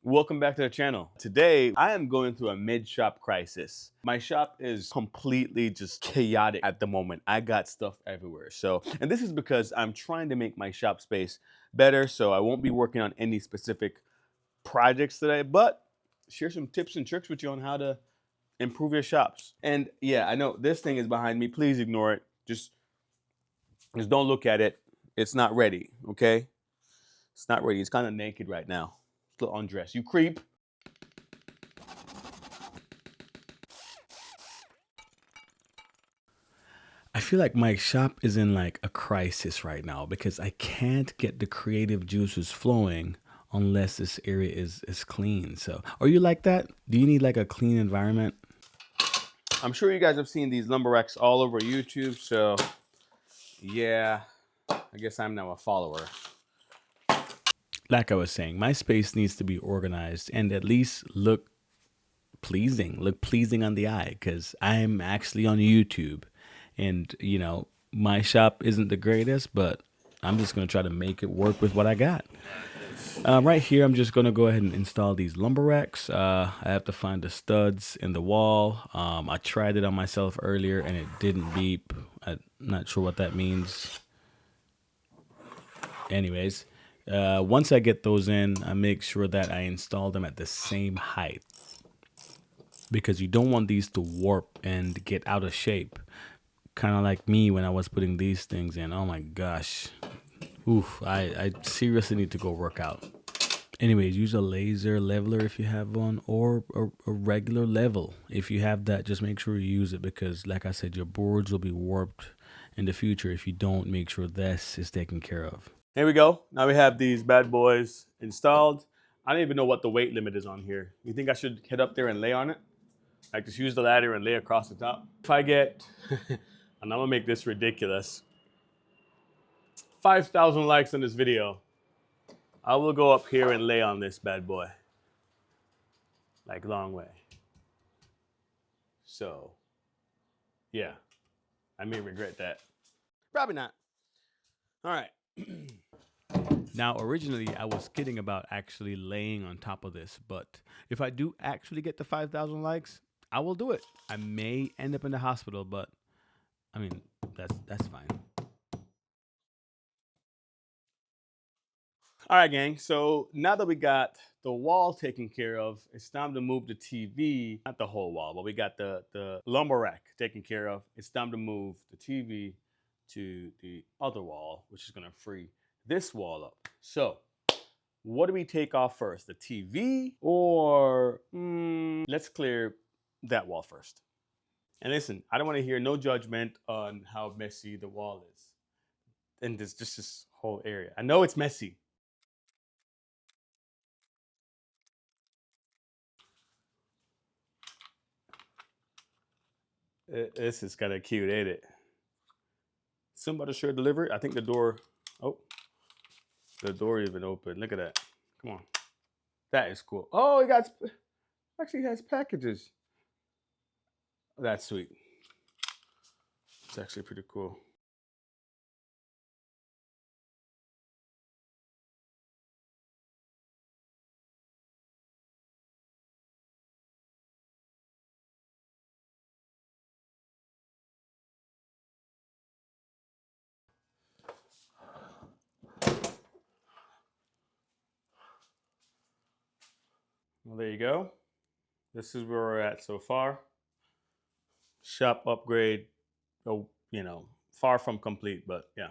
Welcome back to the channel. Today, I am going through a mid-shop crisis. My shop is completely just chaotic at the moment. I got stuff everywhere. And this is because I'm trying to make my shop space better, so I won't be working on any specific projects today, but share some tips and tricks with you on how to improve your shops. And yeah, I know this thing is behind me. Please ignore it. Just don't look at it. It's not ready, okay? It's not ready. It's kind of naked right now. Still undressed. You creep. I feel like my shop is in like a crisis right now because I can't get the creative juices flowing unless this area is clean. So, are you like that? Do you need like a clean environment? I'm sure you guys have seen these lumber racks all over YouTube. So, yeah, I guess I'm now a follower. Like I was saying, my space needs to be organized and at least look pleasing on the eye because I'm actually on YouTube. And, my shop isn't the greatest, but I'm just going to try to make it work with what I got. Right here, I'm just going to go ahead and install these lumber racks. I have to find the studs in the wall. I tried it on myself earlier and it didn't beep. I'm not sure what that means. Anyways, once I get those in, I make sure that I install them at the same height because you don't want these to warp and get out of shape. Kind of like me when I was putting these things in. Oh my gosh. Oof, I seriously need to go work out. Anyways, use a laser leveler if you have one, or a regular level. If you have that, just make sure you use it because, like I said, your boards will be warped in the future if you don't make sure this is taken care of. Here we go. Now we have these bad boys installed. I don't even know what the weight limit is on here. You think I should head up there and lay on it? Like just use the ladder and lay across the top? If I get, and I'm gonna make this ridiculous, 5,000 likes on this video, I will go up here and lay on this bad boy. Like long way. So, yeah, I may regret that. Probably not. All right. Now, originally, I was kidding about actually laying on top of this, but if I do actually get the 5,000 likes, I will do it. I may end up in the hospital, but I mean, that's fine. All right, gang. So now that we got the wall taken care of, it's time to move the TV, not the whole wall, but we got the lumber rack taken care of. It's time to move the TV to the other wall, which is gonna free this wall up. So what do we take off first, the TV or let's clear that wall first. And listen, I don't wanna hear no judgment on how messy the wall is. And this whole area. I know it's messy. This is kind of cute, ain't it? Somebody sure delivered. I think the door even open. Look at that. Come on. That is cool. Oh, it actually has packages. That's sweet. It's actually pretty cool. Well, there you go. This is where we're at so far. Shop upgrade. Oh, far from complete, but yeah.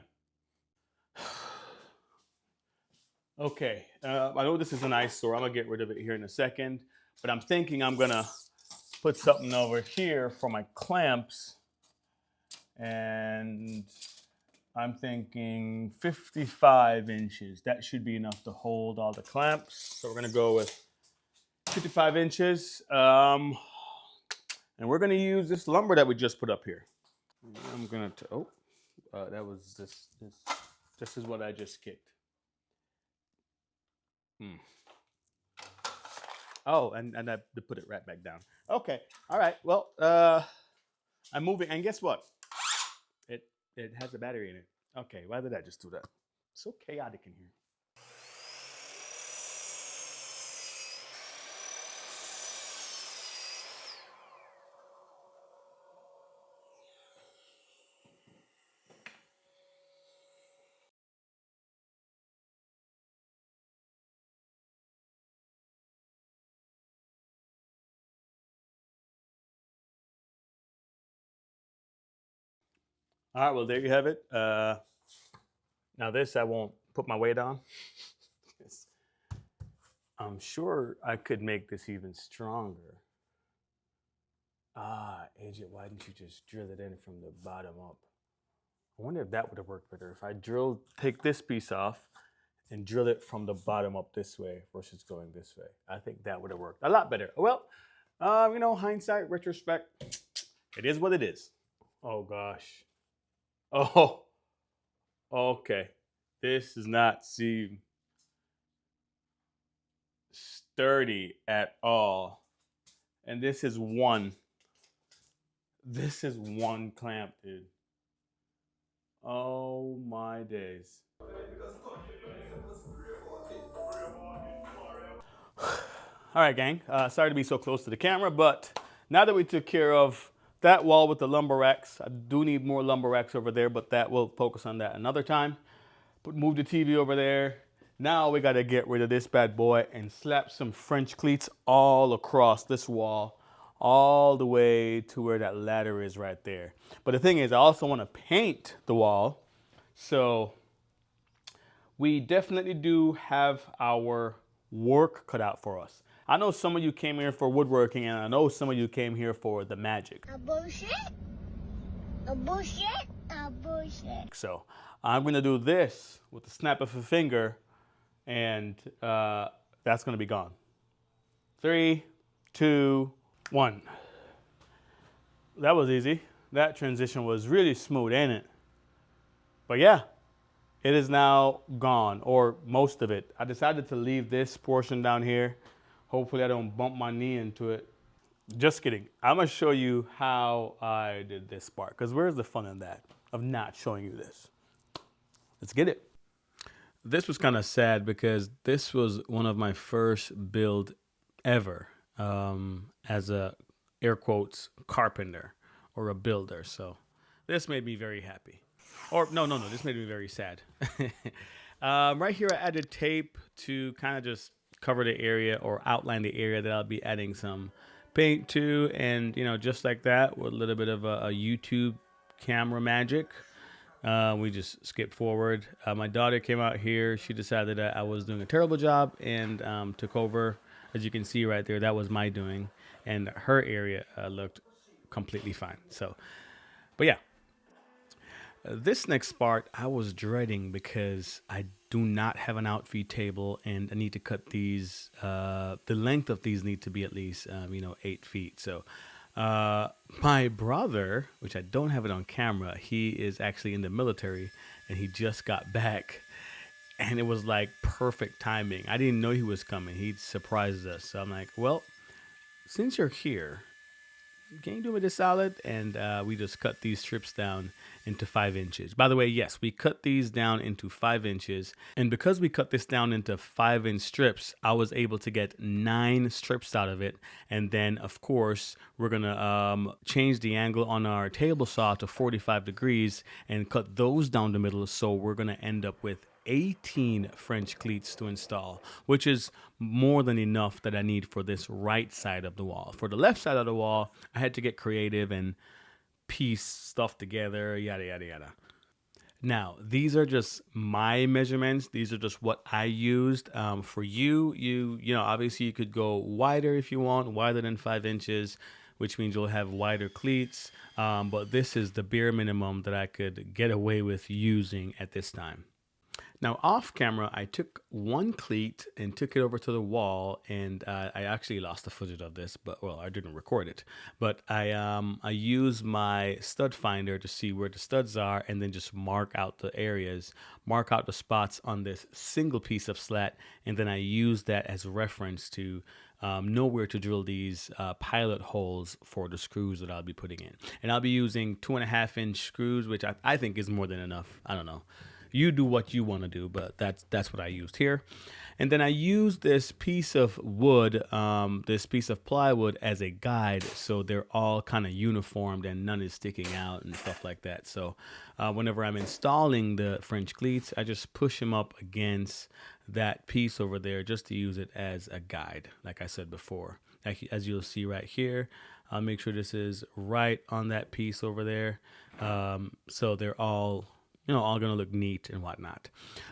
Okay, I know this is an eyesore. I'm gonna get rid of it here in a second, but I'm thinking I'm gonna put something over here for my clamps, and I'm thinking 55 inches. That should be enough to hold all the clamps. So we're gonna go with 55 inches, and we're gonna use this lumber that we just put up here. I'm gonna, that was this. This is what I just kicked. Oh, and I put it right back down. Okay, all right. Well, I'm moving, and guess what? It has a battery in it. Okay, why did I just do that? So chaotic in here. All right, well, there you have it. Now this I won't put my weight on. I'm sure I could make this even stronger. AJ, why didn't you just drill it in from the bottom up? I wonder if that would have worked better. If I take this piece off and drill it from the bottom up this way versus going this way. I think that would have worked a lot better. Well, hindsight, retrospect, it is what it is. Oh gosh. Oh, okay. This does not seem sturdy at all. And this is one. This is one clamp, dude. Oh my days. All right, gang. Sorry to be so close to the camera, but now that we took care of that wall with the lumber racks, I do need more lumber racks over there, but we'll focus on that another time. Move the TV over there. Now we got to get rid of this bad boy and slap some French cleats all across this wall, all the way to where that ladder is right there. But the thing is, I also want to paint the wall. So we definitely do have our work cut out for us. I know some of you came here for woodworking, and I know some of you came here for the magic. A bullshit? A bullshit? A bullshit. So I'm going to do this with the snap of a finger, and that's going to be gone. 3, 2, 1. That was easy. That transition was really smooth, ain't it? But yeah, it is now gone, or most of it. I decided to leave this portion down here. Hopefully I don't bump my knee into it. Just kidding. I'm gonna show you how I did this part, because where's the fun in that, of not showing you this? Let's get it. This was kind of sad because this was one of my first build ever as a, air quotes, carpenter or a builder. So this made me very happy. Or no, this made me very sad. Right here I added tape to kind of just cover the area or outline the area that I'll be adding some paint to, and just like that, with a little bit of a YouTube camera magic, we just skipped forward. My daughter came out here. She decided that I was doing a terrible job and took over. As you can see right there, that was my doing, and her area looked completely fine. So, but yeah. This next part I was dreading because I do not have an outfeed table, and I need to cut these. The length of these need to be at least 8 feet. So my brother, which I don't have it on camera, he is actually in the military, and he just got back, and it was like perfect timing. I didn't know he was coming. He surprised us. So I'm like, well, since you're here, can you do me this solid? And we just cut these strips down into 5 inches. By the way, yes, we cut these down into 5 inches. And because we cut this down into 5-inch strips, I was able to get 9 strips out of it. And then, of course, we're going to change the angle on our table saw to 45 degrees and cut those down the middle. So we're going to end up with 18 French cleats to install, which is more than enough that I need for this right side of the wall. For the left side of the wall, I had to get creative and piece stuff together, yada, yada, yada. Now, these are just my measurements. These are just what I used. For you obviously you could go wider if you want, wider than 5 inches, which means you'll have wider cleats. But this is the bare minimum that I could get away with using at this time. Now, off camera, I took one cleat and took it over to the wall, and I actually lost the footage of this, but I didn't record it. But I used my stud finder to see where the studs are, and then just mark out the areas, mark out the spots on this single piece of slat, and then I use that as reference to know where to drill these pilot holes for the screws that I'll be putting in. And I'll be using 2.5-inch screws, which I think is more than enough. I don't know. You do what you want to do, but that's what I used here. And then I used this piece of wood, this piece of plywood as a guide, so they're all kind of uniformed and none is sticking out and stuff like that. So whenever I'm installing the French cleats, I just push them up against that piece over there just to use it as a guide, like I said before. As you'll see right here, I'll make sure this is right on that piece over there, so they're all all gonna look neat and whatnot.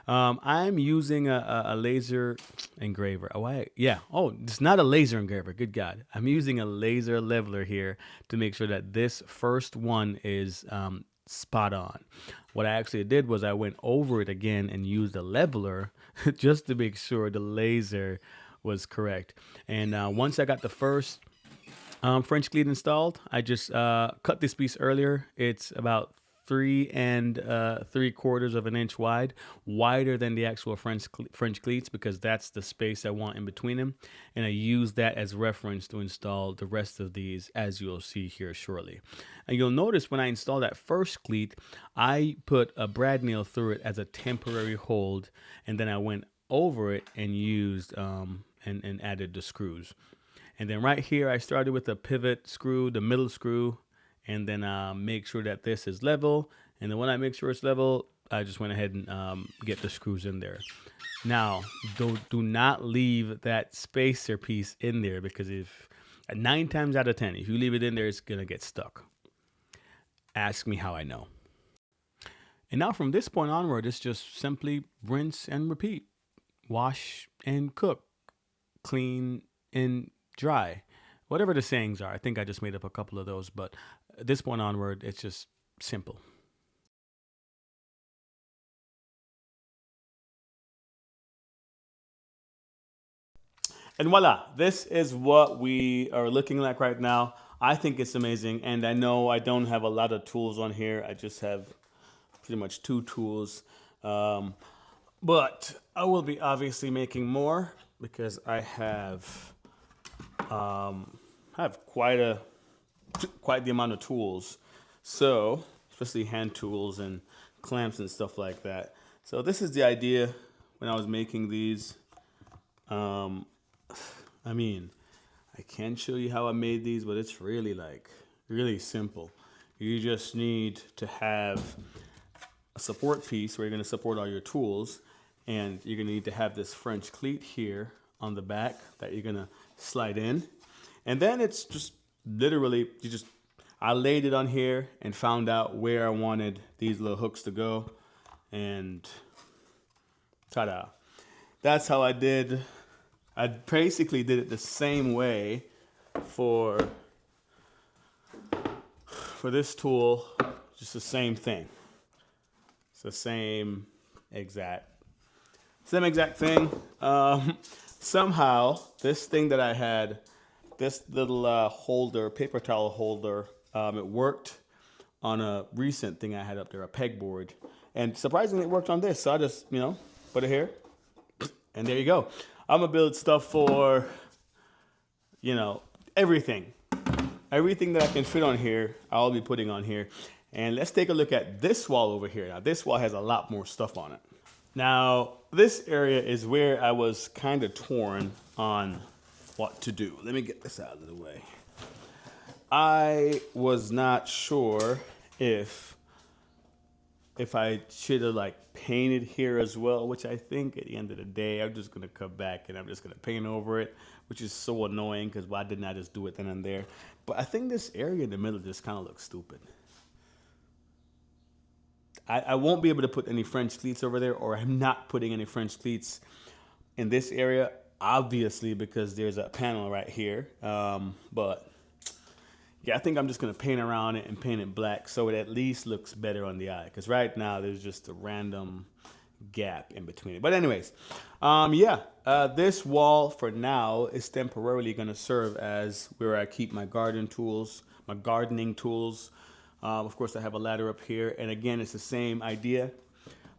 I'm using a laser engraver. Yeah. Oh, it's not a laser engraver. Good God. I'm using a laser leveler here to make sure that this first one is spot on. What I actually did was I went over it again and used a leveler just to make sure the laser was correct. And once I got the first French cleat installed, I just cut this piece earlier. It's about 3 3/4 of an inch wide, wider than the actual French cleats, because that's the space I want in between them. And I use that as reference to install the rest of these, as you'll see here shortly. And you'll notice when I install that first cleat, I put a brad nail through it as a temporary hold, and then I went over it and used and added the screws. And then right here, I started with the pivot screw, the middle screw, and then make sure that this is level. And then when I make sure it's level, I just went ahead and get the screws in there. Now, do not leave that spacer piece in there, because if 9 times out of 10, if you leave it in there, it's gonna get stuck. Ask me how I know. And now from this point onward, it's just simply rinse and repeat. Wash and cook. Clean and dry. Whatever the sayings are. I think I just made up a couple of those, but at this point onward, it's just simple. And voila, this is what we are looking like right now. I think it's amazing, and I know I don't have a lot of tools on here. I just have pretty much 2 tools. But I will be obviously making more, because I have quite the amount of tools. So, especially hand tools and clamps and stuff like that. So this is the idea when I was making these. I mean, I can show you how I made these, but it's really simple. You just need to have a support piece where you're going to support all your tools, and you're going to need to have this French cleat here on the back that you're going to slide in. And then it's just literally, I laid it on here and found out where I wanted these little hooks to go, and ta-da. That's how I did. I basically did it the same way for this tool, just the same thing. It's the same exact thing. Somehow, this thing that I had, this little holder, paper towel holder, it worked on a recent thing I had up there, a pegboard. And surprisingly, it worked on this. So I just, put it here. And there you go. I'm going to build stuff for, everything. Everything that I can fit on here, I'll be putting on here. And let's take a look at this wall over here. Now, this wall has a lot more stuff on it. Now, this area is where I was kind of torn on what to do. Let me get this out of the way. I was not sure if I should have painted here as well, which I think at the end of the day, I'm just going to come back and I'm just going to paint over it, which is so annoying because why didn't I just do it then and there? But I think this area in the middle just kind of looks stupid. I won't be able to put any French cleats over there, or I'm not putting any French cleats in this area, obviously, because there's a panel right here. But yeah, I think I'm just going to paint around it and paint it black so it at least looks better on the eye. Because right now, there's just a random gap in between it. But anyways, this wall for now is temporarily going to serve as where I keep my gardening tools. Of course, I have a ladder up here. And again, it's the same idea.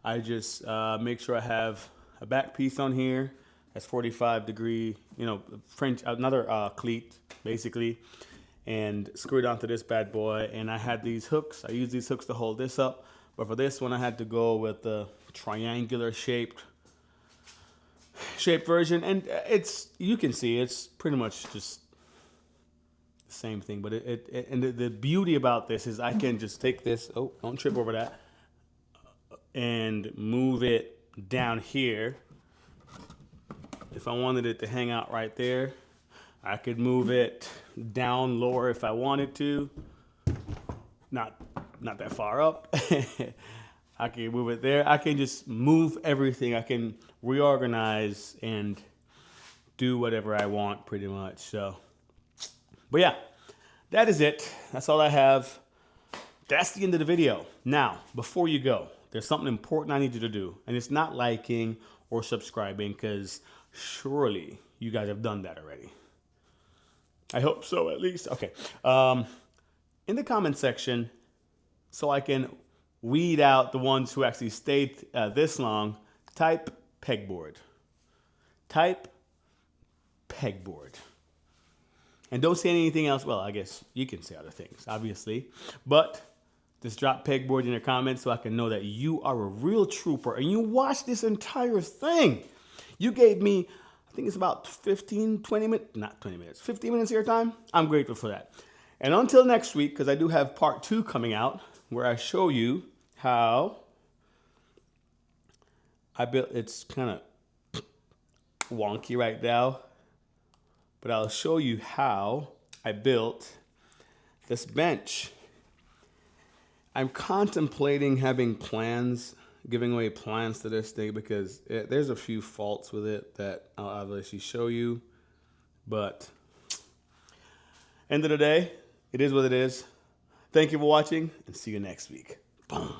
I just make sure I have a back piece on here. That's 45 degree, another cleat, basically. And screw it onto this bad boy. And I had these hooks. I use these hooks to hold this up. But for this one, I had to go with the triangular shaped version, and you can see it's pretty much just the same thing. But the beauty about this is I can just take this. Oh, don't trip over that. And move it down here. If I wanted it to hang out right there, I could move it down lower if I wanted to. Not that far up. I can move it there. I can just move everything. I can reorganize and do whatever I want pretty much. So, but yeah, that is it. That's all I have. That's the end of the video. Now, before you go, there's something important I need you to do. And it's not liking or subscribing, because surely you guys have done that already. I hope so, at least. Okay. In the comment section, so I can weed out the ones who actually stayed this long, type pegboard. Type pegboard. And don't say anything else. Well, I guess you can say other things, obviously. But just drop pegboard in the comments so I can know that you are a real trooper and you watched this entire thing. You gave me, I think it's about 15 minutes, 15 minutes of your time. I'm grateful for that. And until next week, because I do have part 2 coming out, where I show you how I built, it's kind of wonky right now, but I'll show you how I built this bench. I'm contemplating having plans, giving away plans to this thing, because there's a few faults with it that I'll obviously show you. But end of the day, it is what it is. Thank you for watching, and see you next week. Boom.